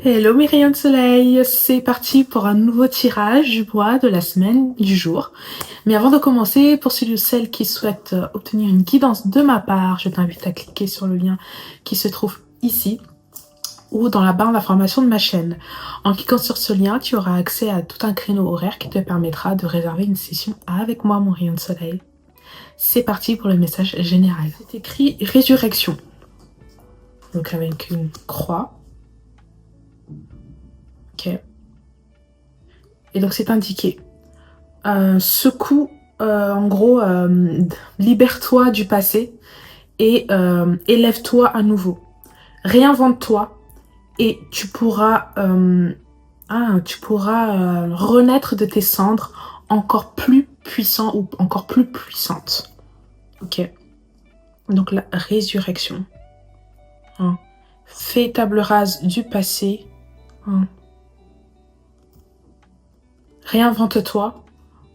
Hello mes rayons de soleil, c'est parti pour un nouveau tirage du mois, de la semaine, du jour. Mais avant de commencer, pour celui ou celle qui souhaite obtenir une guidance de ma part, je t'invite à cliquer sur le lien qui se trouve ici ou dans la barre d'information de ma chaîne. En cliquant sur ce lien, tu auras accès à tout un créneau horaire qui te permettra de réserver une session avec moi, mon rayon de soleil. C'est parti pour le message général. C'est écrit résurrection. Donc avec une croix. Ok. Et donc c'est indiqué. Secoue, en gros, libère-toi du passé et élève-toi à nouveau. Réinvente-toi et tu pourras renaître de tes cendres encore plus puissant ou encore plus puissante. Ok. Donc la résurrection. Hein. Fais table rase du passé. Hein. Réinvente-toi,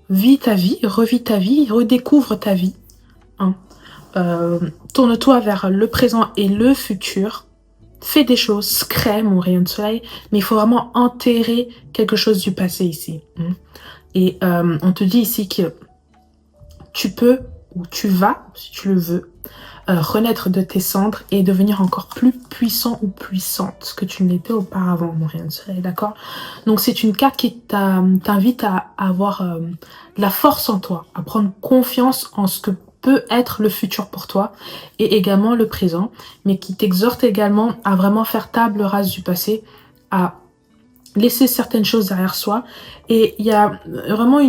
vis ta vie, revis ta vie, redécouvre ta vie. Hein. Tourne-toi vers le présent et le futur. Fais des choses, crée mon rayon de soleil, mais il faut vraiment enterrer quelque chose du passé ici. Hein. Et on te dit ici que tu peux, ou tu vas, si tu le veux, renaître de tes cendres et devenir encore plus puissant ou puissante que tu ne l'étais auparavant, mon rayon de soleil, d'accord? Donc c'est une carte qui t'invite à avoir de la force en toi, à prendre confiance en ce que peut être le futur pour toi et également le présent, mais qui t'exhorte également à vraiment faire table rase du passé, à laisser certaines choses derrière soi. Et il y a vraiment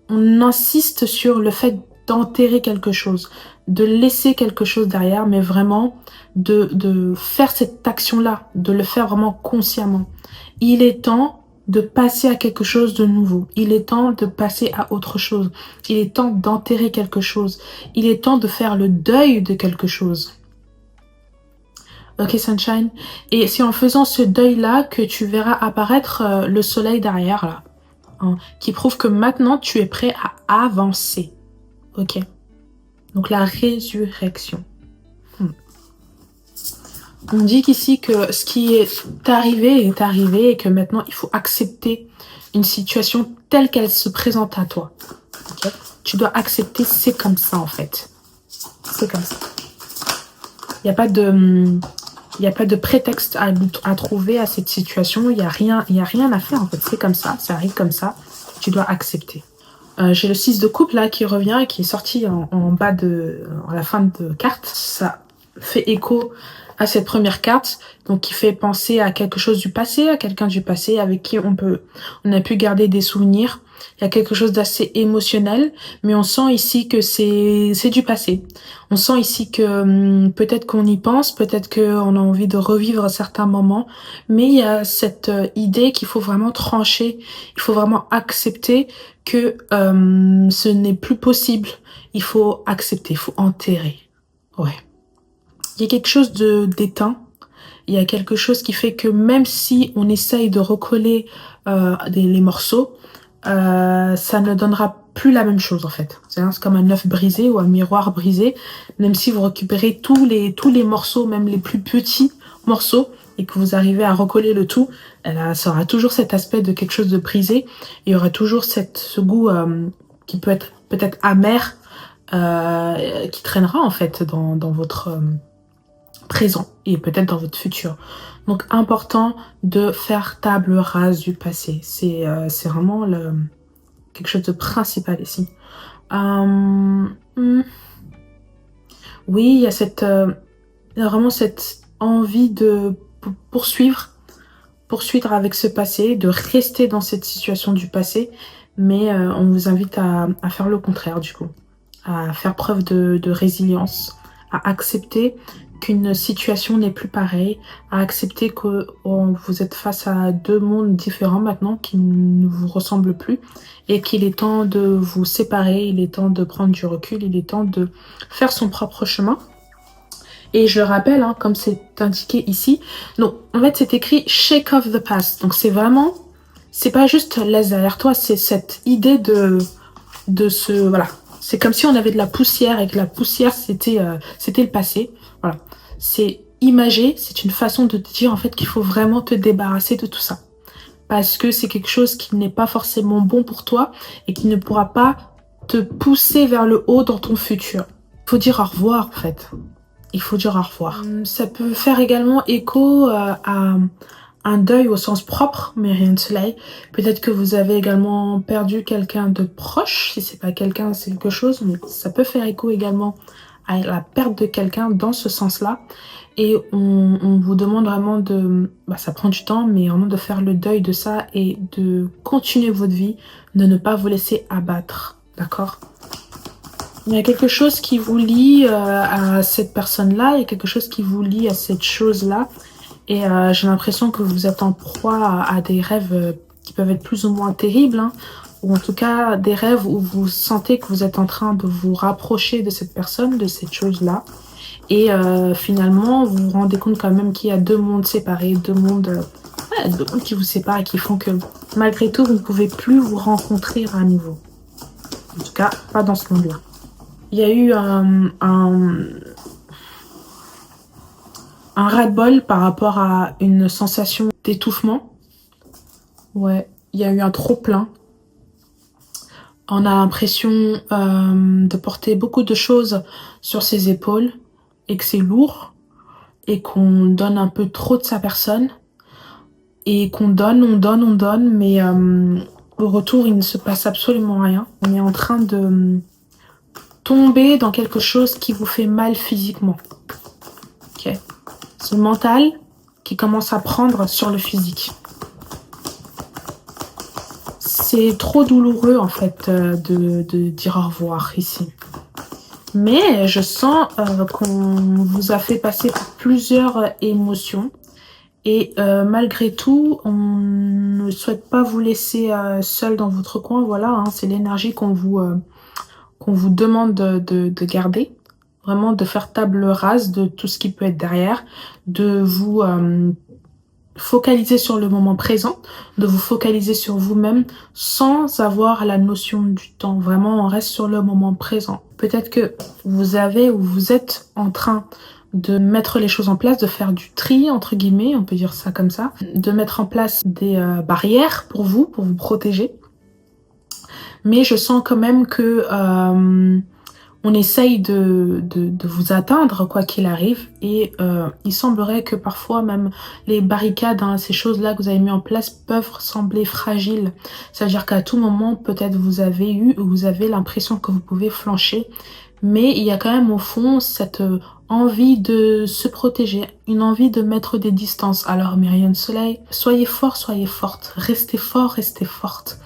on insiste sur le fait d'enterrer quelque chose, de laisser quelque chose derrière, mais vraiment de faire cette action-là, de le faire vraiment consciemment. Il est temps de passer à quelque chose de nouveau. Il est temps de passer à autre chose. Il est temps d'enterrer quelque chose. Il est temps de faire le deuil de quelque chose. Ok, Sunshine? Et c'est en faisant ce deuil-là que tu verras apparaître le soleil derrière, là. Hein, qui prouve que maintenant, tu es prêt à avancer. Ok? Donc la résurrection. On dit qu'ici que ce qui est arrivé et que maintenant il faut accepter une situation telle qu'elle se présente à toi. Okay? Tu dois accepter, c'est comme ça en fait. C'est comme ça. Il n'y a pas de prétexte à trouver à cette situation. Il n'y a rien à faire en fait. C'est comme ça arrive comme ça. Tu dois accepter. J'ai le 6 de coupe là qui revient et qui est sorti en bas à la fin de carte. Ça fait écho à cette première carte, donc qui fait penser à quelque chose du passé, à quelqu'un du passé avec qui on a pu garder des souvenirs. Il y a quelque chose d'assez émotionnel, mais on sent ici que c'est du passé. On sent ici que peut-être qu'on y pense, peut-être qu'on a envie de revivre certains moments, mais il y a cette idée qu'il faut vraiment trancher, il faut vraiment accepter que ce n'est plus possible. Il faut accepter, il faut enterrer. Ouais. Il y a quelque chose d'éteint. Il y a quelque chose qui fait que même si on essaye de recoller les morceaux, ça ne donnera plus la même chose en fait. C'est comme un œuf brisé ou un miroir brisé. Même si vous récupérez tous les morceaux, même les plus petits morceaux, et que vous arrivez à recoller le tout, ça aura toujours cet aspect de quelque chose de brisé. Il y aura toujours ce goût qui peut être peut-être amer, qui traînera en fait dans votre présent et peut-être dans votre futur. Donc important de faire table rase du passé. C'est vraiment quelque chose de principal ici. Oui, il y a vraiment cette envie de poursuivre avec ce passé, de rester dans cette situation du passé, mais on vous invite à faire le contraire du coup, à faire preuve de résilience, à accepter qu'une situation n'est plus pareille, à accepter que vous êtes face à deux mondes différents maintenant qui ne vous ressemblent plus et qu'il est temps de vous séparer, il est temps de prendre du recul, il est temps de faire son propre chemin. Et je le rappelle, hein, comme c'est indiqué ici, donc en fait c'est écrit shake off the past. Donc c'est vraiment, c'est pas juste laisse derrière toi, c'est cette idée de voilà. C'est comme si on avait de la poussière et que la poussière c'était le passé. Voilà. C'est imagé, c'est une façon de te dire en fait qu'il faut vraiment te débarrasser de tout ça. Parce que c'est quelque chose qui n'est pas forcément bon pour toi et qui ne pourra pas te pousser vers le haut dans ton futur. Il faut dire au revoir en fait. Il faut dire au revoir. Ça peut faire également écho à un deuil au sens propre, mais rien de cela. Peut-être que vous avez également perdu quelqu'un de proche. Si c'est pas quelqu'un, c'est quelque chose, mais ça peut faire écho également à la perte de quelqu'un dans ce sens-là. Et on vous demande vraiment de... ça prend du temps, mais vraiment de faire le deuil de ça et de continuer votre vie, de ne pas vous laisser abattre. D'accord? Il y a quelque chose qui vous lie à cette personne-là, il y a quelque chose qui vous lie à cette chose-là. Et j'ai l'impression que vous êtes en proie à des rêves qui peuvent être plus ou moins terribles, hein, ou en tout cas des rêves où vous sentez que vous êtes en train de vous rapprocher de cette personne, de cette chose-là. Et finalement, vous vous rendez compte quand même qu'il y a deux mondes séparés, deux mondes qui vous séparent et qui font que malgré tout, vous ne pouvez plus vous rencontrer à nouveau. En tout cas, pas dans ce monde-là. Il y a eu un ras-le-bol par rapport à une sensation d'étouffement. Ouais, il y a eu un trop-plein. On a l'impression de porter beaucoup de choses sur ses épaules et que c'est lourd et qu'on donne un peu trop de sa personne et qu'on donne, on donne, mais au retour, il ne se passe absolument rien. On est en train de tomber dans quelque chose qui vous fait mal physiquement. Ok. C'est le mental qui commence à prendre sur le physique. C'est trop douloureux en fait de dire au revoir ici. Mais je sens qu'on vous a fait passer par plusieurs émotions. Et malgré tout, on ne souhaite pas vous laisser seul dans votre coin. Voilà, hein, c'est l'énergie qu'on vous demande de garder. Vraiment de faire table rase de tout ce qui peut être derrière. De vous focaliser sur le moment présent. De vous focaliser sur vous-même sans avoir la notion du temps. Vraiment, on reste sur le moment présent. Peut-être que vous avez ou vous êtes en train de mettre les choses en place, de faire du tri, entre guillemets, on peut dire ça comme ça, de mettre en place des barrières pour vous protéger. Mais je sens quand même que on essaye de vous atteindre quoi qu'il arrive et il semblerait que parfois même les barricades, hein, ces choses-là que vous avez mis en place peuvent sembler fragiles. C'est-à-dire qu'à tout moment, peut-être vous avez l'impression que vous pouvez flancher, mais il y a quand même au fond cette envie de se protéger, une envie de mettre des distances. Alors Myriam Soleil, soyez fort, soyez forte, restez fort, restez forte.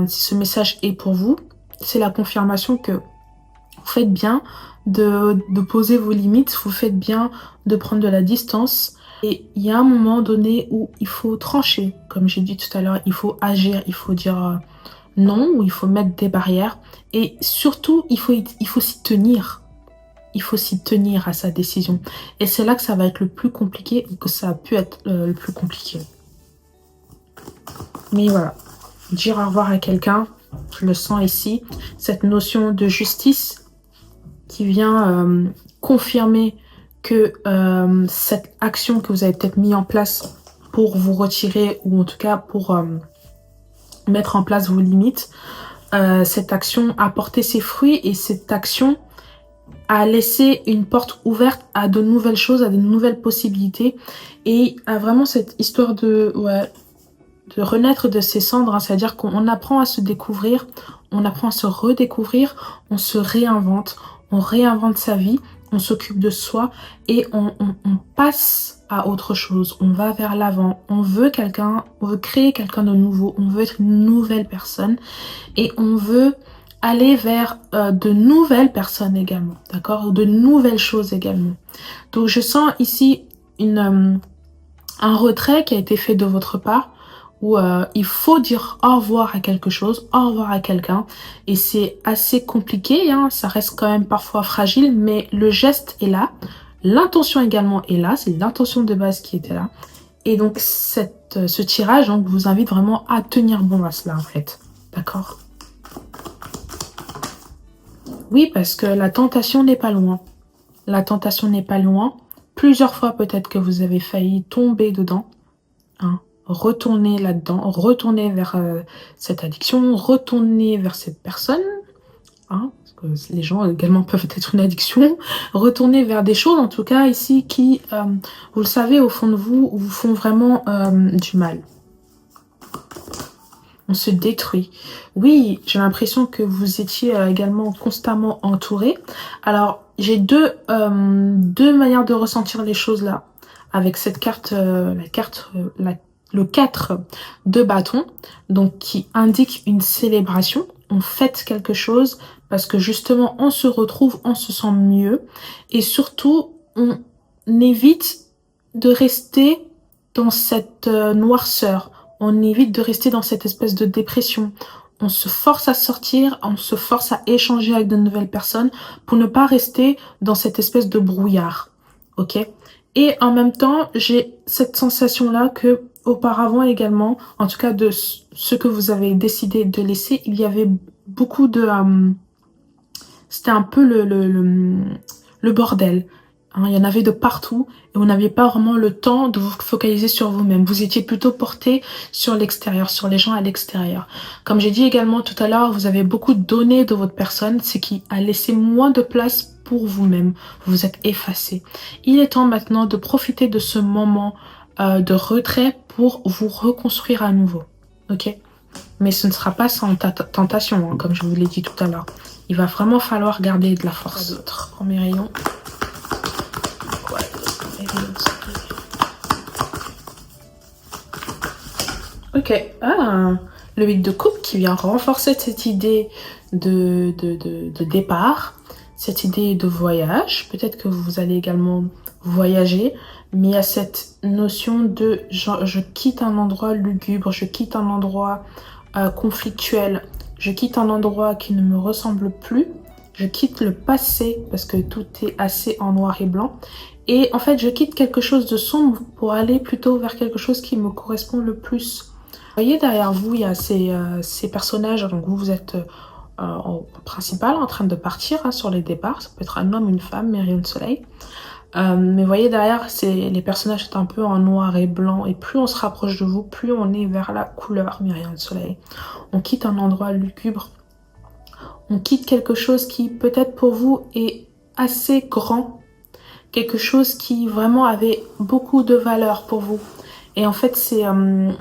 Si ce message est pour vous, c'est la confirmation que vous faites bien de poser vos limites, vous faites bien de prendre de la distance. Et il y a un moment donné où il faut trancher, comme j'ai dit tout à l'heure, il faut agir, il faut dire non, ou il faut mettre des barrières. Et surtout, il faut s'y tenir. Il faut s'y tenir à sa décision. Et c'est là que ça va être le plus compliqué, ou que ça a pu être le plus compliqué. Mais voilà, dire au revoir à quelqu'un, je le sens ici, cette notion de justice qui vient confirmer que cette action que vous avez peut-être mis en place pour vous retirer, ou en tout cas pour mettre en place vos limites, cette action a porté ses fruits et cette action a laissé une porte ouverte à de nouvelles choses, à de nouvelles possibilités et à vraiment cette histoire de renaître de ses cendres, hein, c'est-à-dire qu'on apprend à se découvrir, on apprend à se redécouvrir, on se réinvente, on réinvente sa vie, on s'occupe de soi et on passe à autre chose, on va vers l'avant, on veut créer quelqu'un de nouveau, on veut être une nouvelle personne et on veut aller vers de nouvelles personnes également, d'accord, de nouvelles choses également. Donc je sens ici un retrait qui a été fait de votre part, où il faut dire au revoir à quelque chose, au revoir à quelqu'un, et c'est assez compliqué, hein, ça reste quand même parfois fragile, mais le geste est là, l'intention également est là, c'est l'intention de base qui était là, et donc ce tirage donc, vous invite vraiment à tenir bon à cela en fait, d'accord? Oui, parce que la tentation n'est pas loin, la tentation n'est pas loin, plusieurs fois peut-être que vous avez failli tomber dedans. Hein. Retournez là-dedans, retournez vers cette addiction, retournez vers cette personne. Hein, parce que les gens également peuvent être une addiction. Retournez vers des choses, en tout cas ici, qui, vous le savez, au fond de vous, vous font vraiment du mal. On se détruit. Oui, j'ai l'impression que vous étiez également constamment entouré. Alors, j'ai deux manières de ressentir les choses là. Avec cette carte, le 4 de bâton, donc qui indique une célébration. On fête quelque chose parce que justement, on se retrouve, on se sent mieux. Et surtout, on évite de rester dans cette noirceur. On évite de rester dans cette espèce de dépression. On se force à sortir, on se force à échanger avec de nouvelles personnes pour ne pas rester dans cette espèce de brouillard. Ok? Et en même temps, j'ai cette sensation-là que auparavant également, en tout cas de ce que vous avez décidé de laisser, il y avait beaucoup de... c'était un peu le bordel. Hein, il y en avait de partout et vous n'aviez pas vraiment le temps de vous focaliser sur vous-même. Vous étiez plutôt porté sur l'extérieur, sur les gens à l'extérieur. Comme j'ai dit également tout à l'heure, vous avez beaucoup donné de votre personne, ce qui a laissé moins de place pour vous-même. Vous vous êtes effacé. Il est temps maintenant de profiter de ce moment de retrait pour vous reconstruire à nouveau. Ok? Mais ce ne sera pas sans tentation, hein, comme je vous l'ai dit tout à l'heure. Il va vraiment falloir garder de la force. Premier rayon. Ok, le 8 de coupe qui vient renforcer cette idée de départ, cette idée de voyage. Peut-être que vous allez également voyager, mais il y a cette notion de je quitte un endroit lugubre, je quitte un endroit conflictuel, je quitte un endroit qui ne me ressemble plus, je quitte le passé parce que tout est assez en noir et blanc. Et en fait, je quitte quelque chose de sombre pour aller plutôt vers quelque chose qui me correspond le plus. Vous voyez, derrière vous, il y a ces personnages. Donc, vous êtes en principal en train de partir hein, sur les départs. Ça peut être un homme, une femme, mais rien de soleil. Mais vous voyez, derrière, les personnages sont un peu en noir et blanc. Et plus on se rapproche de vous, plus on est vers la couleur, mais rien de soleil. On quitte un endroit lugubre. On quitte quelque chose qui, peut-être pour vous, est assez grand. Quelque chose qui vraiment avait beaucoup de valeur pour vous. Et en fait, c'est un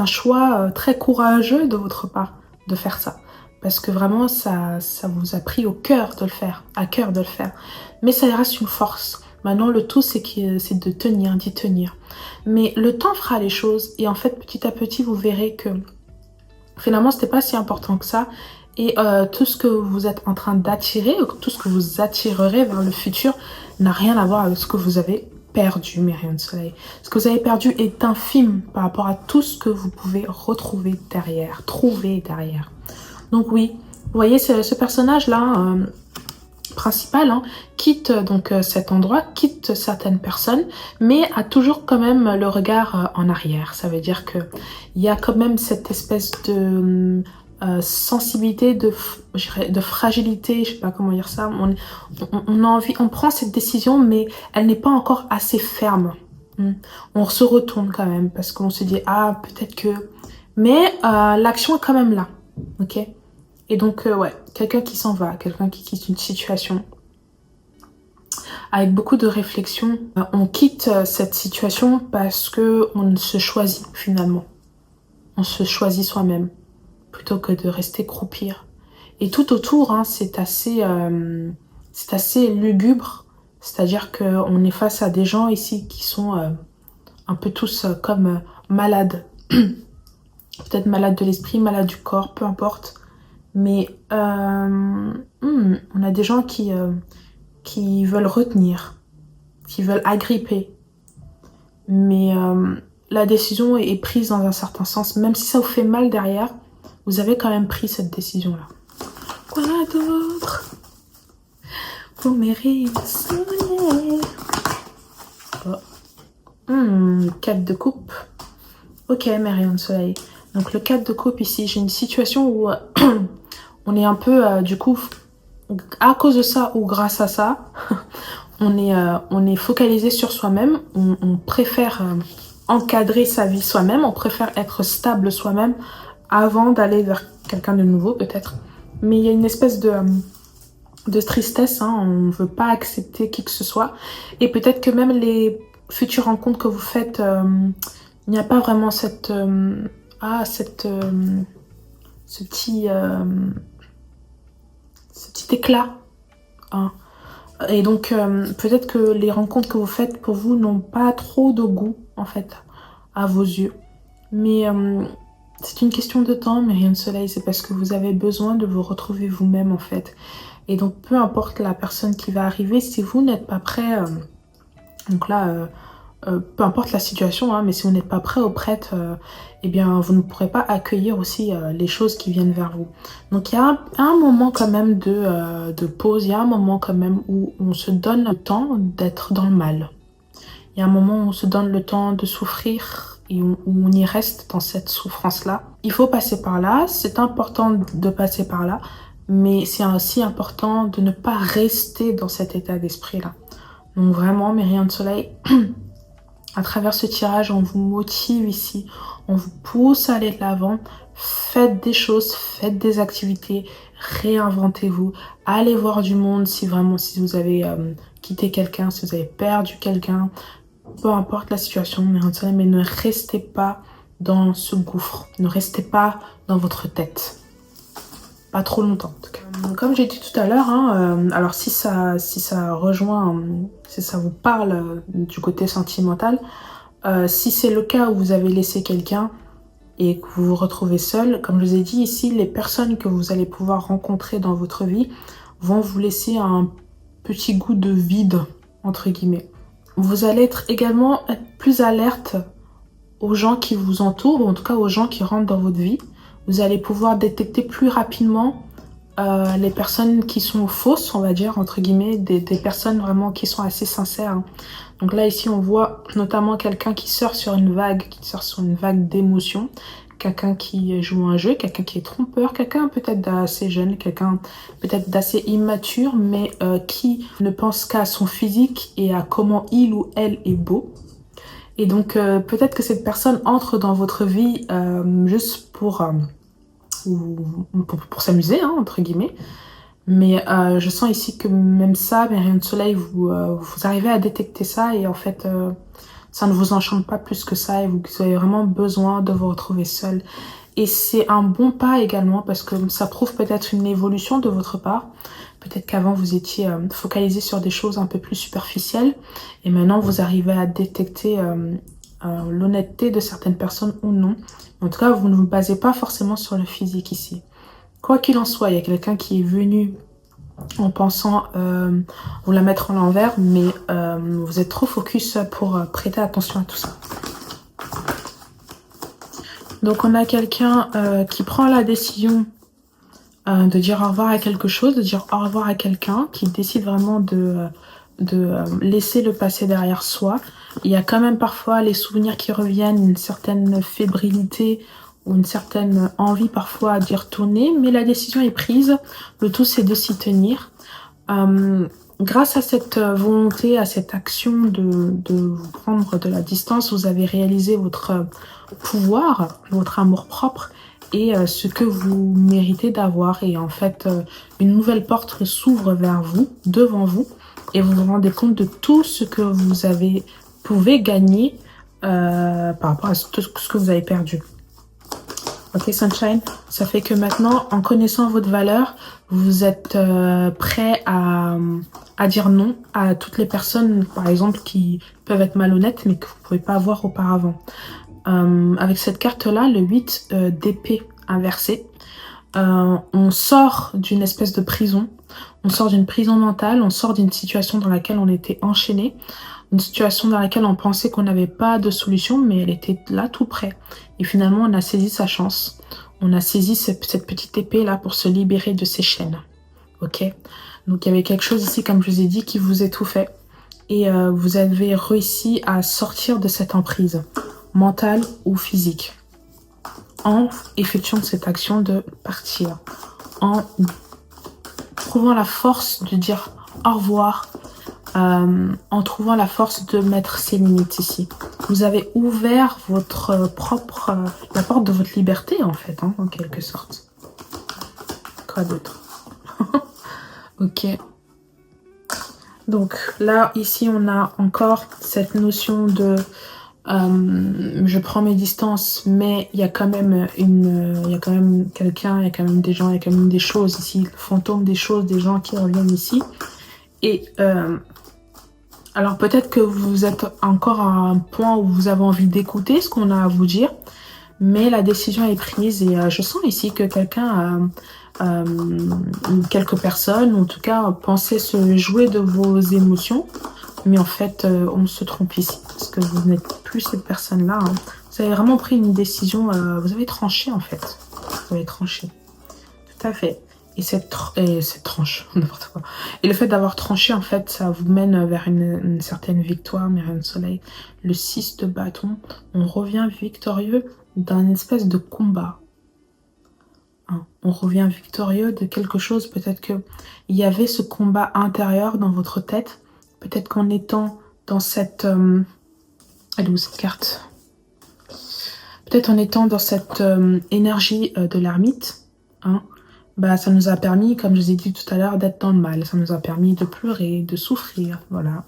choix très courageux de votre part de faire ça. Parce que vraiment, ça vous a pris au cœur de le faire, à cœur de le faire. Mais ça reste une force. Maintenant, le tout, c'est de tenir, d'y tenir. Mais le temps fera les choses. Et en fait, petit à petit, vous verrez que finalement, c'était pas si important que ça. Et tout ce que vous êtes en train d'attirer, tout ce que vous attirerez vers le futur, n'a rien à voir avec ce que vous avez perdu, mes rayons de soleil. Ce que vous avez perdu est infime par rapport à tout ce que vous pouvez retrouver derrière, trouver derrière. Donc oui, vous voyez, ce personnage-là, principal, hein, quitte donc cet endroit, quitte certaines personnes, mais a toujours quand même le regard en arrière. Ça veut dire que il y a quand même cette espèce de sensibilité, de fragilité, je sais pas comment dire ça. On a envie, on prend cette décision, mais elle n'est pas encore assez ferme. On se retourne quand même parce qu'on se dit ah peut-être que, mais l'action est quand même là, ok. Et donc ouais, quelqu'un qui s'en va, quelqu'un qui quitte une situation avec beaucoup de réflexion. On quitte cette situation parce que on se choisit finalement. On se choisit soi-même plutôt que de rester croupir. Et tout autour, hein, c'est assez lugubre. C'est-à-dire qu'on est face à des gens ici qui sont un peu tous comme malades. Peut-être malades de l'esprit, malades du corps, peu importe. Mais on a des gens qui veulent retenir, qui veulent agripper. Mais la décision est prise dans un certain sens. Même si ça vous fait mal derrière, vous avez quand même pris cette décision-là. Quoi d'autre pour mes rayons de soleil? 4 de coupe. Ok, mes rayons de soleil. Donc le 4 de coupe ici, j'ai une situation où on est un peu, du coup, à cause de ça ou grâce à ça, on est focalisé sur soi-même, on préfère encadrer sa vie soi-même, on préfère être stable soi-même avant d'aller vers quelqu'un de nouveau peut-être. Mais il y a une espèce de tristesse, hein, on ne veut pas accepter qui que ce soit. Et peut-être que même les futures rencontres que vous faites, il n'y a pas vraiment ce petit éclat, hein. Et donc, peut-être que les rencontres que vous faites pour vous n'ont pas trop de goût, en fait, à vos yeux. Mais c'est une question de temps, Myriam Soleil, c'est parce que vous avez besoin de vous retrouver vous-même, en fait. Et donc, peu importe la personne qui va arriver, si vous n'êtes pas prêt, donc là, peu importe la situation, hein, mais si vous n'êtes pas prêt ou prête, eh bien, vous ne pourrez pas accueillir aussi les choses qui viennent vers vous. Donc, il y a un moment quand même de pause, il y a un moment quand même où on se donne le temps d'être dans le mal. Il y a un moment où on se donne le temps de souffrir et où on y reste dans cette souffrance-là. Il faut passer par là, c'est important de passer par là, mais c'est aussi important de ne pas rester dans cet état d'esprit-là. Donc vraiment, Myriam Soleil, à travers ce tirage, on vous motive ici, on vous pousse à aller de l'avant. Faites des choses, faites des activités, réinventez-vous, allez voir du monde si vous avez quitté quelqu'un, si vous avez perdu quelqu'un, peu importe la situation, mais ne restez pas dans ce gouffre, ne restez pas dans votre tête. Pas trop longtemps en tout cas. Comme j'ai dit tout à l'heure, hein, alors si ça rejoint, si ça vous parle du côté sentimental, si c'est le cas où vous avez laissé quelqu'un et que vous vous retrouvez seul, comme je vous ai dit ici, les personnes que vous allez pouvoir rencontrer dans votre vie vont vous laisser un petit goût de vide, entre guillemets. Vous allez également être plus alerte aux gens qui vous entourent, ou en tout cas aux gens qui rentrent dans votre vie. Vous allez pouvoir détecter plus rapidement les personnes qui sont fausses, on va dire, entre guillemets, des personnes vraiment qui sont assez sincères, hein. Donc là, ici, on voit notamment quelqu'un qui sort sur une vague, d'émotions, quelqu'un qui joue un jeu, quelqu'un qui est trompeur, quelqu'un peut-être d'assez jeune, quelqu'un peut-être d'assez immature, mais qui ne pense qu'à son physique et à comment il ou elle est beau. Et donc, peut-être que cette personne entre dans votre vie juste pour s'amuser, hein, entre guillemets. Mais je sens ici que même ça, Myriam Soleil, vous arrivez à détecter ça et en fait, ça ne vous enchante pas plus que ça et vous avez vraiment besoin de vous retrouver seul. Et c'est un bon pas également parce que ça prouve peut-être une évolution de votre part. Peut-être qu'avant, vous étiez focalisé sur des choses un peu plus superficielles et maintenant, vous arrivez à détecter l'honnêteté de certaines personnes ou non. En tout cas, vous ne vous basez pas forcément sur le physique ici. Quoi qu'il en soit, il y a quelqu'un qui est venu en pensant vous la mettre en l'envers, mais vous êtes trop focus pour prêter attention à tout ça. Donc on a quelqu'un qui prend la décision de dire au revoir à quelque chose, de dire au revoir à quelqu'un, qui décide vraiment de laisser le passé derrière soi. Il y a quand même parfois les souvenirs qui reviennent, une certaine fébrilité ou une certaine envie parfois d'y retourner, mais la décision est prise. Le tout, c'est de s'y tenir. Grâce à cette volonté, à cette action de vous prendre de la distance, vous avez réalisé votre pouvoir, votre amour-propre et ce que vous méritez d'avoir. Et en fait, une nouvelle porte s'ouvre vers vous, devant vous, et vous vous rendez compte de tout ce que vous pouvez gagner par rapport à tout ce que vous avez perdu. Ok, Sunshine, ça fait que maintenant, en connaissant votre valeur, vous êtes prêt à dire non à toutes les personnes, par exemple, qui peuvent être malhonnêtes, mais que vous ne pouvez pas voir auparavant. Avec cette carte-là, le 8 d'épée inversée, on sort d'une espèce de prison, on sort d'une prison mentale, on sort d'une situation dans laquelle on était enchaîné, une situation dans laquelle on pensait qu'on n'avait pas de solution, mais elle était là tout près. Et finalement, on a saisi sa chance. On a saisi cette petite épée là pour se libérer de ses chaînes. Ok? Donc il y avait quelque chose ici, comme je vous ai dit, qui vous étouffait. Et vous avez réussi à sortir de cette emprise, mentale ou physique, en effectuant cette action de partir, en trouvant la force de dire au revoir en trouvant la force de mettre ses limites ici. Vous avez ouvert votre propre... la porte de votre liberté, en fait, hein, en quelque sorte. Quoi d'autre? Ok. Donc là, ici, on a encore cette notion de... je prends mes distances, mais il y a quand même il y a quand même quelqu'un, il y a quand même des gens, il y a quand même des choses ici, le fantôme des choses, des gens qui reviennent ici. Et alors peut-être que vous êtes encore à un point où vous avez envie d'écouter ce qu'on a à vous dire, mais la décision est prise et je sens ici que quelqu'un, quelques personnes, en tout cas, pensaient se jouer de vos émotions, mais en fait, on se trompe ici, parce que vous n'êtes plus cette personne-là. Hein. Vous avez vraiment pris une décision, vous avez tranché en fait, vous avez tranché, tout à fait. Et cette tranche, n'importe quoi. Et le fait d'avoir tranché, en fait, ça vous mène vers une certaine victoire, mais rien de soleil. Le 6 de bâton, on revient victorieux d'un espèce de combat. Hein. On revient victorieux de quelque chose, peut-être qu'il y avait ce combat intérieur dans votre tête. Peut-être qu'en étant dans cette... elle est où cette carte? Peut-être en étant dans cette énergie de l'ermite, hein, bah, ça nous a permis, comme je vous ai dit tout à l'heure, d'être dans le mal. Ça nous a permis de pleurer, de souffrir, voilà,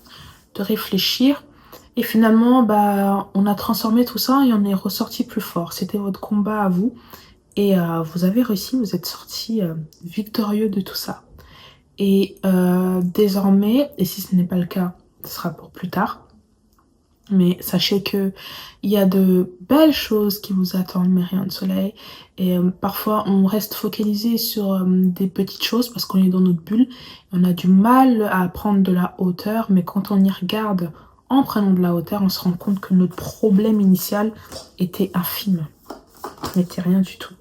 de réfléchir. Et finalement, bah, on a transformé tout ça et on est ressorti plus fort. C'était votre combat à vous. Et vous avez réussi, vous êtes sorti victorieux de tout ça. Et désormais, et si ce n'est pas le cas, ce sera pour plus tard. Mais sachez que il y a de belles choses qui vous attendent, mes rayons de soleil. Et parfois, on reste focalisé sur des petites choses parce qu'on est dans notre bulle. On a du mal à prendre de la hauteur, mais quand on y regarde en prenant de la hauteur, on se rend compte que notre problème initial était infime. N'était rien du tout.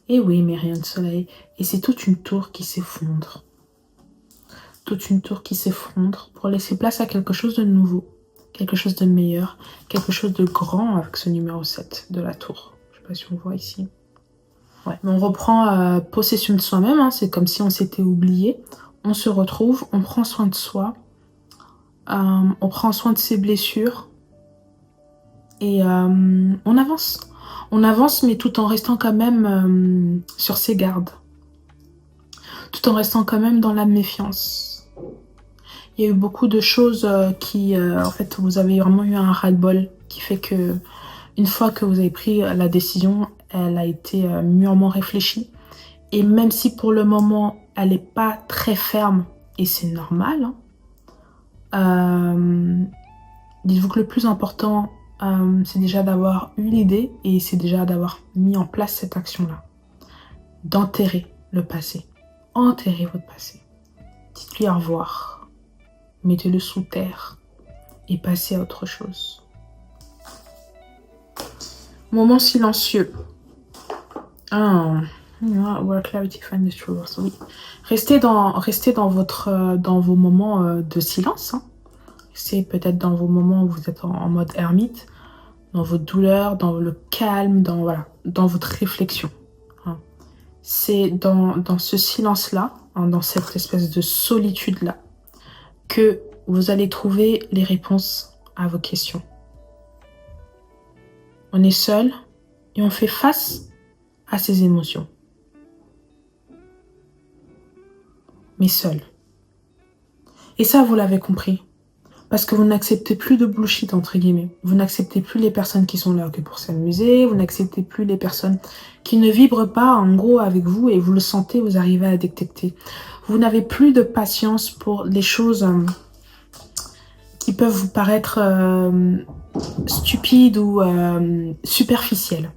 Et oui, mes rayons de soleil. Et c'est toute une tour qui s'effondre. Toute une tour qui s'effondre pour laisser place à quelque chose de nouveau. Quelque chose de meilleur, quelque chose de grand avec ce numéro 7 de la tour. Je sais pas si on voit ici. Ouais. On reprend possession de soi-même, hein. C'est comme si on s'était oublié. On se retrouve, on prend soin de soi, on prend soin de ses blessures et on avance. On avance, mais tout en restant quand même sur ses gardes. Tout en restant quand même dans la méfiance. Il y a eu beaucoup de choses qui, en fait, vous avez vraiment eu un ras-le-bol qui fait que, une fois que vous avez pris la décision, elle a été mûrement réfléchie. Et même si pour le moment, elle n'est pas très ferme, et c'est normal, hein, dites-vous que le plus important, c'est déjà d'avoir eu l'idée et c'est déjà d'avoir mis en place cette action-là. D'enterrer le passé. Enterrez votre passé. Dites-lui au revoir. Mettez-le sous terre et passez à autre chose. Moment silencieux. Ah, where clarity find the truth. Oui. Restez dans vos moments de silence. Hein. Restez peut-être dans vos moments où vous êtes en mode ermite, dans votre douleur, dans le calme, dans votre réflexion. Hein. C'est dans ce silence-là, hein, dans cette espèce de solitude-là, que vous allez trouver les réponses à vos questions. On est seul et on fait face à ses émotions. Mais seul. Et ça, vous l'avez compris. Parce que vous n'acceptez plus de bullshit, entre guillemets. Vous n'acceptez plus les personnes qui sont là que pour s'amuser. Vous n'acceptez plus les personnes qui ne vibrent pas, en gros, avec vous. Et vous le sentez, vous arrivez à détecter. Vous n'avez plus de patience pour les choses... qui peuvent vous paraître stupides ou superficielles.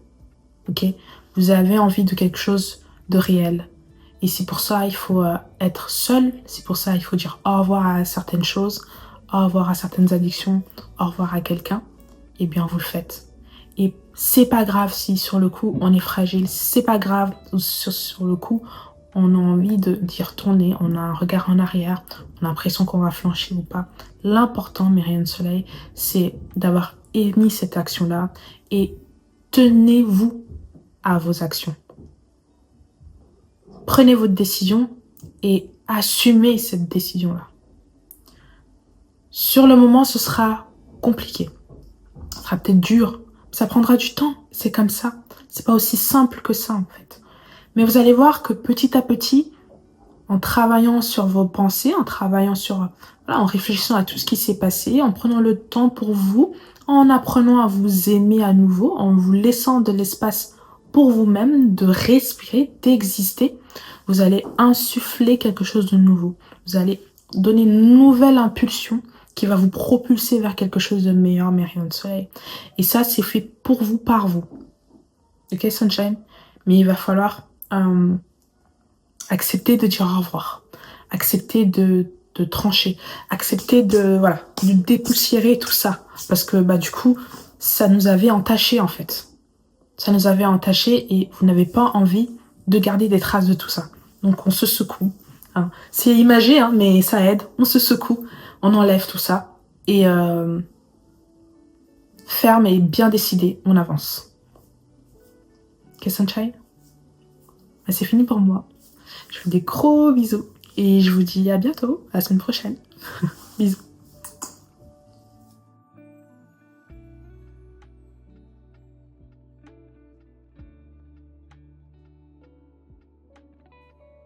Ok? Vous avez envie de quelque chose de réel. Et c'est pour ça il faut être seul. C'est pour ça il faut dire au revoir à certaines choses, au revoir à certaines addictions, au revoir à quelqu'un. Et bien vous le faites. Et c'est pas grave si sur le coup on est fragile. C'est pas grave sur le coup on a envie d'y retourner, on a un regard en arrière, on a l'impression qu'on va flancher ou pas. L'important, mes rayons de soleil, c'est d'avoir émis cette action-là et tenez-vous à vos actions. Prenez votre décision et assumez cette décision-là. Sur le moment, ce sera compliqué. Ce sera peut-être dur. Ça prendra du temps. C'est comme ça. C'est pas aussi simple que ça, en fait. Mais vous allez voir que petit à petit, en travaillant sur vos pensées, en travaillant sur, voilà, en réfléchissant à tout ce qui s'est passé, en prenant le temps pour vous, en apprenant à vous aimer à nouveau, en vous laissant de l'espace pour vous-même, de respirer, d'exister, vous allez insuffler quelque chose de nouveau. Vous allez donner une nouvelle impulsion qui va vous propulser vers quelque chose de meilleur, mes rayons de soleil. Et ça, c'est fait pour vous, par vous. Ok, Sunshine? Mais il va falloir accepter de dire au revoir. Accepter de trancher. Accepter de, voilà, de dépoussiérer tout ça. Parce que, bah, du coup, ça nous avait entaché, en fait. Ça nous avait entaché et vous n'avez pas envie de garder des traces de tout ça. Donc, on se secoue. Hein. C'est imagé, hein, mais ça aide. On se secoue. On enlève tout ça. Et ferme et bien décidé, on avance. Ok, Sunshine? Bah, c'est fini pour moi. Je vous fais des gros bisous. Et je vous dis à bientôt, à la semaine prochaine. Bisous.